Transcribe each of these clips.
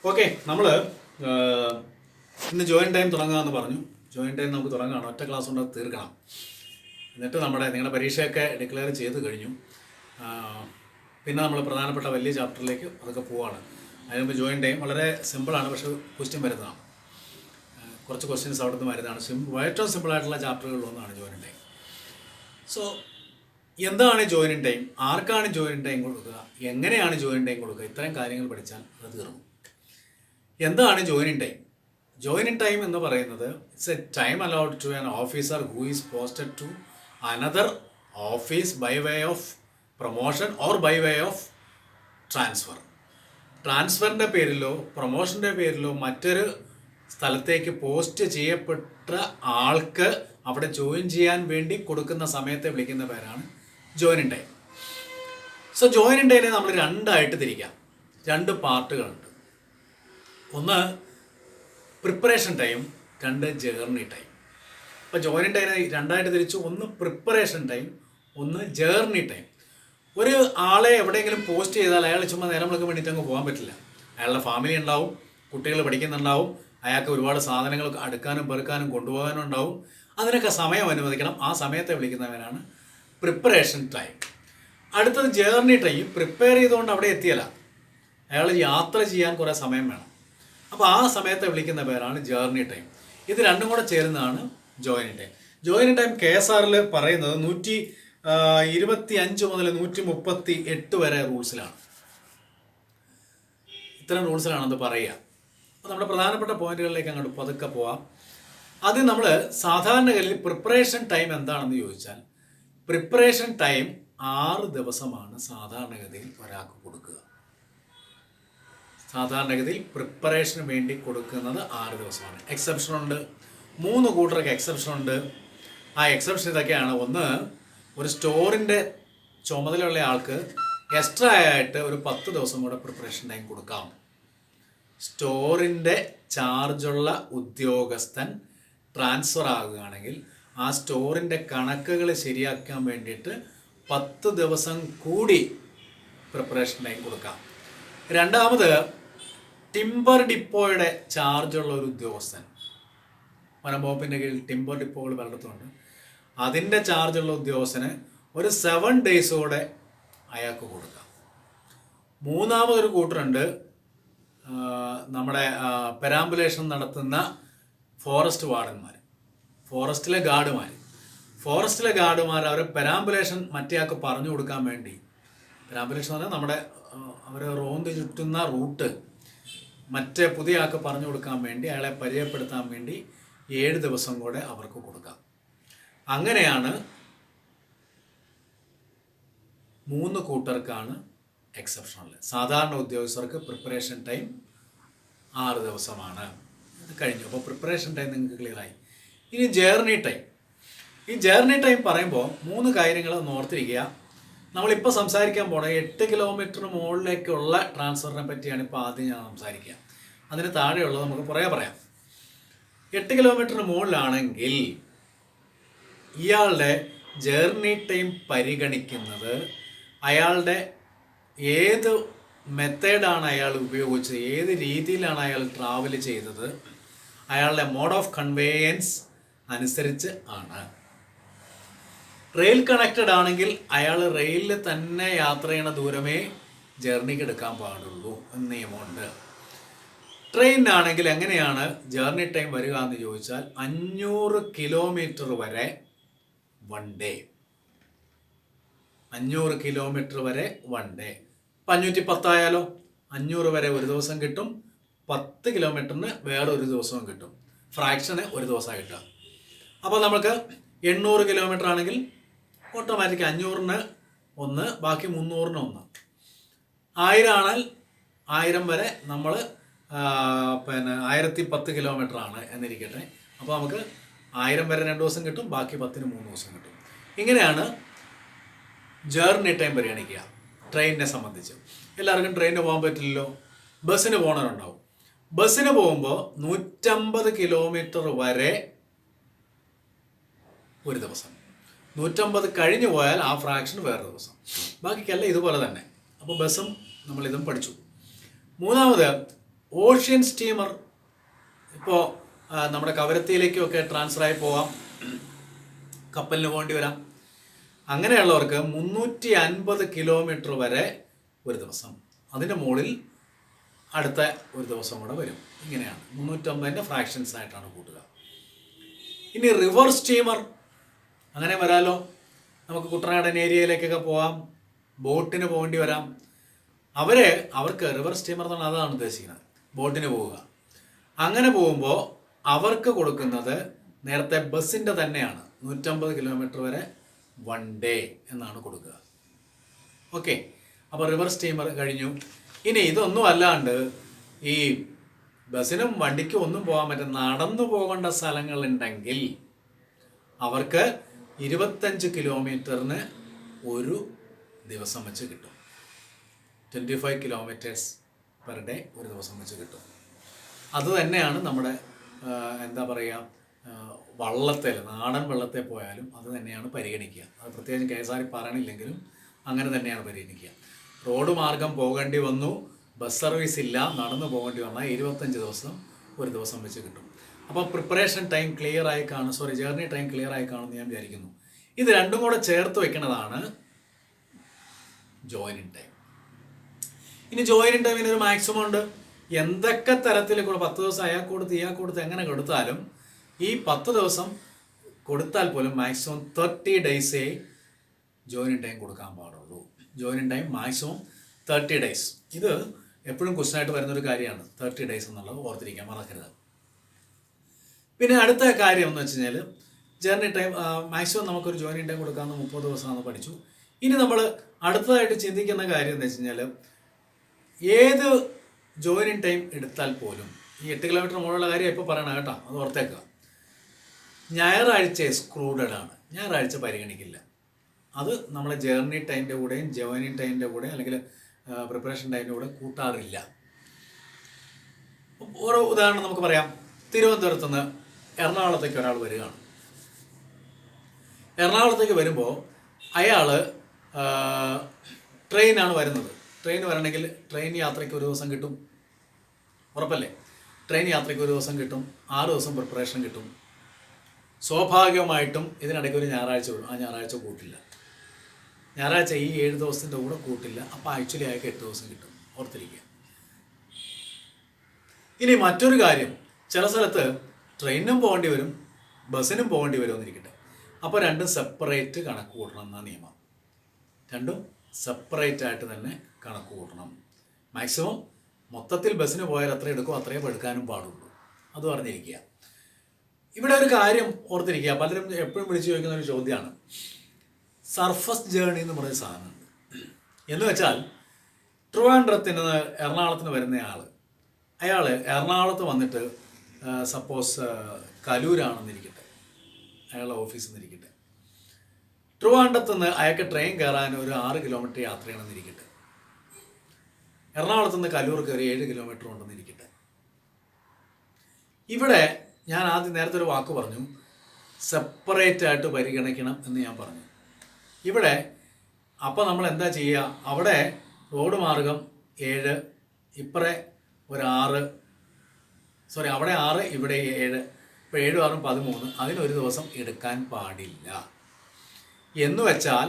Okay, നമ്മൾ ഇന്ന് join time തുടങ്ങാമെന്ന് പറഞ്ഞു. ജോയിൻ ടൈം നമുക്ക് തുടങ്ങാണ്, ഒറ്റ ക്ലാസ് കൊണ്ട് തീർക്കണം. എന്നിട്ട് നിങ്ങളുടെ പരീക്ഷയൊക്കെ ഡിക്ലെയർ ചെയ്ത് കഴിഞ്ഞു. പിന്നെ നമ്മൾ പ്രധാനപ്പെട്ട വലിയ ചാപ്റ്ററിലേക്ക് അതൊക്കെ പോവാണ്. അതിന് മുമ്പ് ജോയിൻ ടൈം വളരെ സിമ്പിളാണ്, പക്ഷേ ക്വസ്റ്റ്യൻ വരുന്നതാണ്. കുറച്ച് ക്വസ്റ്റ്യൻസ് അവിടെ നിന്ന് വരുന്നതാണ്. ഏറ്റവും സിമ്പിളായിട്ടുള്ള ചാപ്റ്ററുകളിലൊന്നാണ് ജോയിൻ ടൈം. സോ എന്താണ് ജോയിൻ ടൈം, ആർക്കാണ് ജോയിൻ ടൈം കൊടുക്കുക, എങ്ങനെയാണ് ജോയിൻ ടൈം കൊടുക്കുക, ഇത്തരം കാര്യങ്ങൾ പഠിച്ചാൽ അത് തീർന്നു. എന്താണ് ജോയിനിങ് ടൈം? ജോയിനിങ് ടൈം എന്ന് പറയുന്നത് it's a time allowed to an officer who is posted to another office by way of promotion or by way of transfer. ട്രാൻസ്ഫറിൻ്റെ പേരിലോ പ്രൊമോഷൻ്റെ പേരിലോ മറ്റൊരു സ്ഥലത്തേക്ക് പോസ്റ്റ് ചെയ്യപ്പെട്ട ആൾക്ക് അവിടെ ജോയിൻ ചെയ്യാൻ വേണ്ടി കൊടുക്കുന്ന സമയത്തെ വിളിക്കുന്ന പേരാണ് ജോയിനിങ് ടൈം. സോ ജോയിനിങ് ടൈമിനെ നമ്മൾ രണ്ടായിട്ട് തിരിക്കാം. രണ്ട് പാർട്ടുകളുണ്ട്. ഒന്ന് പ്രിപ്പറേഷൻ ടൈം, രണ്ട് ജേർണി ടൈം. അപ്പോൾ ജോയിനിങ് ടൈമിനെ രണ്ടായിട്ട് തിരിച്ചു. ഒന്ന് പ്രിപ്പറേഷൻ ടൈം, ഒന്ന് ജേർണി ടൈം. ഒരു ആളെ എവിടെയെങ്കിലും പോസ്റ്റ് ചെയ്താൽ അയാൾ ചുമ്മാ നേരം വിളക്ക് വേണ്ടിയിട്ട് അങ്ങ് പോകാൻ പറ്റില്ല. അയാളുടെ ഫാമിലി ഉണ്ടാവും, കുട്ടികൾ പഠിക്കുന്നുണ്ടാവും, അയാൾക്ക് ഒരുപാട് സാധനങ്ങൾ അടുക്കാനും പെറുക്കാനും കൊണ്ടുപോകാനും ഉണ്ടാവും. അതിനൊക്കെ സമയം അനുവദിക്കണം. ആ സമയത്തെ വിളിക്കുന്നവരാണ് പ്രിപ്പറേഷൻ ടൈം. അടുത്തത് ജേർണി ടൈം. പ്രിപ്പയർ ചെയ്തുകൊണ്ട് അവിടെ എത്തിയല്ല, അയാൾ യാത്ര ചെയ്യാൻ കുറേ സമയം വേണം. അപ്പോൾ ആ സമയത്തെ വിളിക്കുന്ന പേരാണ് ജേർണി ടൈം. ഇത് രണ്ടും കൂടെ ചേരുന്നതാണ് ജോയിനിങ് ടൈം. ജോയിനിങ് ടൈം KSRൽ പറയുന്നത് 125 മുതൽ 138 വരെ റൂൾസിലാണ്. ഇത്തരം റൂൾസിലാണത് പറയുക. അപ്പോൾ നമ്മുടെ പ്രധാനപ്പെട്ട പോയിന്റുകളിലേക്ക് അങ്ങോട്ട് പതുക്കെ പോവാം. അത് നമ്മൾ സാധാരണഗതിയിൽ പ്രിപ്പറേഷൻ ടൈം എന്താണെന്ന് ചോദിച്ചാൽ, പ്രിപ്പറേഷൻ ടൈം 6 ദിവസമാണ് സാധാരണഗതിയിൽ ഒരാൾക്ക് കൊടുക്കുക. സാധാരണഗതിയിൽ പ്രിപ്പറേഷന് വേണ്ടി കൊടുക്കുന്നത് 6 ദിവസമാണ്. എക്സെപ്ഷനുണ്ട്, 3 കൂട്ടർക്ക് എക്സെപ്ഷനുണ്ട്. ആ എക്സെപ്ഷൻ ഇതൊക്കെയാണ്. ഒന്ന്, ഒരു സ്റ്റോറിൻ്റെ ചുമതലയുള്ള ആൾക്ക് എക്സ്ട്രാ ആയിട്ട് ഒരു 10 ദിവസം കൂടെ പ്രിപ്പറേഷൻ ടൈം കൊടുക്കാം. സ്റ്റോറിൻ്റെ ചാർജുള്ള ഉദ്യോഗസ്ഥൻ ട്രാൻസ്ഫർ ആകുകയാണെങ്കിൽ ആ സ്റ്റോറിൻ്റെ കണക്കുകൾ ശരിയാക്കാൻ വേണ്ടിയിട്ട് 10 ദിവസം കൂടി പ്രിപ്പറേഷൻ ടൈം കൊടുക്കാം. രണ്ടാമത്, ടിമ്പർ ഡിപ്പോയുടെ ചാർജുള്ള ഒരു ഉദ്യോഗസ്ഥൻ, വനംവകുപ്പിൻ്റെ കീഴിൽ ടിമ്പർ ഡിപ്പോകൾ പലയിടത്തുണ്ട്, അതിൻ്റെ ചാർജുള്ള ഉദ്യോഗസ്ഥന് ഒരു 7 ഡേയ്സോടെ അയാൾക്ക് കൊടുക്കാം. മൂന്നാമതൊരു കൂട്ടരുണ്ട്, നമ്മുടെ പെരാമ്പുലേഷൻ നടത്തുന്ന ഫോറസ്റ്റ് വാർഡന്മാർ, ഫോറസ്റ്റിലെ ഗാർഡുമാർ അവർ പെരാമ്പുലേഷൻ മറ്റേയാൾക്ക് പറഞ്ഞു കൊടുക്കാൻ വേണ്ടി, പെരാമ്പുലേഷൻ എന്ന് പറഞ്ഞാൽ അവർ റോന്ത് ചുറ്റുന്ന റൂട്ട് മറ്റേ പുതിയ ആൾക്ക് പറഞ്ഞു കൊടുക്കാൻ വേണ്ടി, അയാളെ പരിചയപ്പെടുത്താൻ വേണ്ടി 7 ദിവസം കൂടെ അവർക്ക് കൊടുക്കാം. അങ്ങനെയാണ് 3 കൂട്ടർക്കാണ് എക്സെപ്ഷണൽ. സാധാരണ ഉദ്യോഗസ്ഥർക്ക് പ്രിപ്പറേഷൻ ടൈം 6 ദിവസമാണ്. ഇത് കഴിഞ്ഞു. അപ്പോൾ പ്രിപ്പറേഷൻ ടൈം നിങ്ങൾക്ക് ക്ലിയറായി. ഇനി ജേർണി ടൈം. ഈ ജേർണി ടൈം പറയുമ്പോൾ 3 കാര്യങ്ങൾ ഓർത്തിരിക്കുക. നമ്മളിപ്പോൾ സംസാരിക്കാൻ പോണത് 8 കിലോമീറ്റർ മുകളിലേക്കുള്ള ട്രാൻസ്ഫറിനെ പറ്റിയാണ് ഇപ്പോൾ ആദ്യം ഞാൻ സംസാരിക്കുക. അതിന് താഴെയുള്ളത് നമുക്ക് പറയാം. 8 കിലോമീറ്ററിന് മുകളിലാണെങ്കിൽ ഇയാളുടെ ജേർണി ടൈം പരിഗണിക്കുന്നത് അയാളുടെ ഏത് മെത്തേഡാണ് അയാൾ ഉപയോഗിച്ചത്, ഏത് രീതിയിലാണ് അയാൾ ട്രാവൽ ചെയ്തത്, അയാളുടെ മോഡ് ഓഫ് കൺവേയൻസ് അനുസരിച്ച് ആണ്. റെയിൽ കണക്റ്റഡ് ആണെങ്കിൽ അയാൾ റെയിലിൽ തന്നെ യാത്ര ചെയ്യണ ദൂരമേ ജേർണിക്ക് എടുക്കാൻ പാടുള്ളൂ എന്ന് നിയമമുണ്ട്. ട്രെയിനാണെങ്കിൽ എങ്ങനെയാണ് ജേർണി ടൈം വരിക എന്ന് ചോദിച്ചാൽ 500 കിലോമീറ്റർ വരെ 1 ഡേ. 500 കിലോമീറ്റർ വരെ 1 ഡേ. 510 ആയാലോ, 500 വരെ ഒരു ദിവസം കിട്ടും, 10 കിലോമീറ്ററിന് വേറെ ഒരു ദിവസവും കിട്ടും, ഫ്രാക്ഷന് ഒരു ദിവസം കിട്ടുക. അപ്പോൾ നമുക്ക് 800 കിലോമീറ്റർ ആണെങ്കിൽ ഓട്ടോമാറ്റിക് 500-ന് 1, ബാക്കി 300-ന് 1. 1000 ആണെങ്കിൽ 1000 വരെ നമ്മൾ 1010 കിലോമീറ്റർ ആണ് എന്നിരിക്കട്ടെ. അപ്പോൾ നമുക്ക് 1000 വരെ 2 ദിവസം കിട്ടും, ബാക്കി 10-ന് 3 ദിവസം കിട്ടും. ഇങ്ങനെയാണ് ജേർണി ടൈം പരിഗണിക്കുക. ട്രെയിനിനെ സംബന്ധിച്ച് എല്ലാവർക്കും ട്രെയിനിന് പോകാൻ പറ്റില്ലല്ലോ, ബസ്സിന് പോകണവരുണ്ടാവും. ബസ്സിന് പോകുമ്പോൾ 150 കിലോമീറ്റർ വരെ ഒരു ദിവസം, 150 കഴിഞ്ഞു പോയാൽ ആ ഫ്രാക്ഷൻ വേറെ ദിവസം, ബാക്കിക്കല്ല ഇതുപോലെ തന്നെ. അപ്പോൾ ബസ്സും നമ്മളിതും പഠിച്ചു. മൂന്നാമത് ഓഷ്യൻ സ്റ്റീമർ ഇപ്പോൾ നമ്മുടെ കവരത്തിയിലേക്കൊക്കെ ട്രാൻസ്ഫറായി പോവാം, കപ്പലിന് പോകേണ്ടി വരാം. അങ്ങനെയുള്ളവർക്ക് 350 കിലോമീറ്റർ വരെ ഒരു ദിവസം, അതിൻ്റെ മുകളിൽ അടുത്ത ഒരു ദിവസം കൂടെ വരും. ഇങ്ങനെയാണ് 350 ഫ്രാക്ഷൻസ് ആയിട്ടാണ് കൂട്ടുക. ഇനി റിവർ സ്റ്റീമർ അങ്ങനെ വരാലോ. നമുക്ക് കുട്ടനാടൻ ഏരിയയിലേക്കൊക്കെ പോകാം, ബോട്ടിന് പോകേണ്ടി വരാം. അവർക്ക് റിവർ സ്റ്റീമർ എന്ന് പറഞ്ഞാൽ അതാണ് ഉദ്ദേശിക്കുന്നത്, ബോട്ടിന് പോവുക. അങ്ങനെ പോകുമ്പോൾ അവർക്ക് കൊടുക്കുന്നത് നേരത്തെ ബസ്സിൻ്റെ തന്നെയാണ്, 150 കിലോമീറ്റർ വരെ 1 ഡേ എന്നാണ് കൊടുക്കുക. ഓക്കെ, അപ്പോൾ റിവർ സ്റ്റീമർ കഴിഞ്ഞു. ഇനി ഇതൊന്നും അല്ലാണ്ട് ഈ ബസ്സിനും വണ്ടിക്കും ഒന്നും പോകാൻ പറ്റും നടന്നു പോകേണ്ട സ്ഥലങ്ങളുണ്ടെങ്കിൽ അവർക്ക് 25 കിലോമീറ്ററിന് ഒരു ദിവസം വെച്ച് കിട്ടും. 25 കിലോമീറ്റേഴ്സ് പെർ ഡേ ഒരു ദിവസം വെച്ച് കിട്ടും. അത് തന്നെയാണ് നമ്മുടെ എന്താ പറയുക, വള്ളത്തിൽ, നാടൻ വെള്ളത്തിൽ പോയാലും അത് തന്നെയാണ് പരിഗണിക്കുക. അത് പ്രത്യേകിച്ച് KSRTC പറയണില്ലെങ്കിലും അങ്ങനെ തന്നെയാണ് പരിഗണിക്കുക. റോഡ് മാർഗം പോകേണ്ടി വന്നു, ബസ് സർവീസ് ഇല്ല, നടന്നു പോകേണ്ടി വന്നാൽ 25 ദിവസം ഒരു ദിവസം വെച്ച് കിട്ടും. അപ്പോൾ പ്രിപ്പറേഷൻ ടൈം ക്ലിയർ ആയി കാണും, ജേർണി ടൈം ക്ലിയർ ആയി കാണുമെന്ന് ഞാൻ വിചാരിക്കുന്നു. ഇത് രണ്ടും കൂടെ ചേർത്ത് വെക്കുന്നതാണ് ജോയിനിങ് ടൈം. ഇനി ജോയിനിങ് ടൈമിന് ഒരു മാക്സിമം ഉണ്ട്. എന്തൊക്കെ തരത്തിൽ കൂടെ 10 ദിവസം അയാൾക്ക് കൊടുത്ത് എങ്ങനെ കൊടുത്താലും ഈ 10 ദിവസം കൊടുത്താൽ പോലും മാക്സിമം 30 ഡേയ്സേ ജോയിനിങ് ടൈം കൊടുക്കാൻ പാടുള്ളൂ. Joining time maximum 30 days. ഇത് എപ്പോഴും ക്വസ്റ്റനായിട്ട് വരുന്നൊരു കാര്യമാണ്, 30 ഡേയ്സ് എന്നുള്ളത് ഓർത്തിരിക്കാൻ മറക്കരുത്. പിന്നെ അടുത്ത കാര്യം എന്ന് വെച്ച് കഴിഞ്ഞാൽ ജേർണി ടൈം മാക്സിമം നമുക്കൊരു ജോയിനിങ് ടൈം കൊടുക്കാമെന്ന് 30 ദിവസമാണെന്ന് പഠിച്ചു. ഇനി നമ്മൾ അടുത്തതായിട്ട് ചിന്തിക്കുന്ന കാര്യം എന്ന് വെച്ച് കഴിഞ്ഞാൽ ഏത് ജോയിനിങ് ടൈം എടുത്താൽ പോലും ഈ 8 കിലോമീറ്റർ മുകളിലുള്ള കാര്യം ഇപ്പോൾ പറയണം കേട്ടോ, അത് ഓർത്തേക്കുക. ഞായറാഴ്ച എക്സ്ക്ലൂഡഡ് ആണ്, ഞായറാഴ്ച പരിഗണിക്കില്ല. അത് നമ്മളെ ജേർണി ടൈമിൻ്റെ കൂടെയും ജോയിനിങ് ടൈമിൻ്റെ കൂടെ അല്ലെങ്കിൽ പ്രിപ്പറേഷൻ ടൈമിൻ്റെ കൂടെ കൂട്ടാറില്ല. ഓരോ ഉദാഹരണം നമുക്ക് പറയാം. തിരുവനന്തപുരത്ത് നിന്ന് എറണാകുളത്തേക്ക് ഒരാൾ വരികയാണ്. എറണാകുളത്തേക്ക് വരുമ്പോൾ അയാൾ ട്രെയിനാണ് വരുന്നത്. ട്രെയിൻ വരണമെങ്കിൽ ട്രെയിൻ യാത്രയ്ക്ക് ഒരു ദിവസം കിട്ടും, ഉറപ്പല്ലേ? ട്രെയിൻ യാത്രയ്ക്ക് ഒരു ദിവസം കിട്ടും, 6 ദിവസം പ്രിപ്പറേഷൻ കിട്ടും. സ്വാഭാവികമായിട്ടും ഇതിനിടയ്ക്ക് ഒരു ഞായറാഴ്ച വരും, ആ ഞായറാഴ്ച കൂട്ടില്ല. ഞായറാഴ്ച ഈ 7 ദിവസത്തിൻ്റെ കൂടെ കൂട്ടില്ല. അപ്പോൾ ആക്ച്വലി അയാൾക്ക് 8 ദിവസം കിട്ടും, ഓർത്തിരിക്കുക. ഇനി മറ്റൊരു കാര്യം, ചില സ്ഥലത്ത് ട്രെയിനിനും പോകേണ്ടി വരും, ബസ്സിനും പോകേണ്ടി വരുമെന്നിരിക്കട്ടെ. അപ്പോൾ രണ്ടും സെപ്പറേറ്റ് കണക്ക് കൂട്ടണം എന്നാണ് നിയമം. രണ്ടും സെപ്പറേറ്റ് ആയിട്ട് തന്നെ കണക്ക് കൂട്ടണം. മാക്സിമം മൊത്തത്തിൽ ബസ്സിന് പോയാൽ അത്രയും എടുക്കും, അത്രയും എടുക്കാനും പാടുള്ളൂ. അത് പറഞ്ഞിരിക്കുക. ഇവിടെ ഒരു കാര്യം ഓർത്തിരിക്കുക, പലരും എപ്പോഴും വിളിച്ചു ചോദിക്കുന്ന ഒരു ചോദ്യമാണ്, സർഫസ് ജേർണി എന്ന് പറയുന്ന സാധനമുണ്ട്. എന്ന് വെച്ചാൽ ട്രിവാൻഡ്രത്തിൽ നിന്ന് എറണാകുളത്തിന് വരുന്ന അയാൾ എറണാകുളത്ത് വന്നിട്ട് സപ്പോസ് കലൂരാണെന്നിരിക്കട്ടെ, അയാളുടെ ഓഫീസിൽ നിന്നിരിക്കട്ടെ. ട്രിവാൻഡ്രത്ത് നിന്ന് അയാൾക്ക് ട്രെയിൻ കയറാൻ ഒരു 6 കിലോമീറ്റർ യാത്ര ചെയ്യണമെന്നിരിക്കട്ടെ. എറണാകുളത്ത് നിന്ന് കലൂർക്ക് ഒരു 7 കിലോമീറ്റർ ഉണ്ടെന്നിരിക്കട്ടെ. ഇവിടെ ഞാൻ നേരത്തെ ഒരു വാക്ക് പറഞ്ഞു, സെപ്പറേറ്റ് ആയിട്ട് പരിഗണിക്കണം എന്ന് ഞാൻ പറഞ്ഞു. ഇവിടെ അപ്പോൾ നമ്മൾ എന്താ ചെയ്യുക, അവിടെ റോഡ് മാർഗം 7, ഇപ്പറേ ഒരു 6, അവിടെ 6, ഇവിടെ 7, ഇപ്പോൾ 7, 6, 13, അതിനൊരു ദിവസം എടുക്കാൻ പാടില്ല. എന്ന് വെച്ചാൽ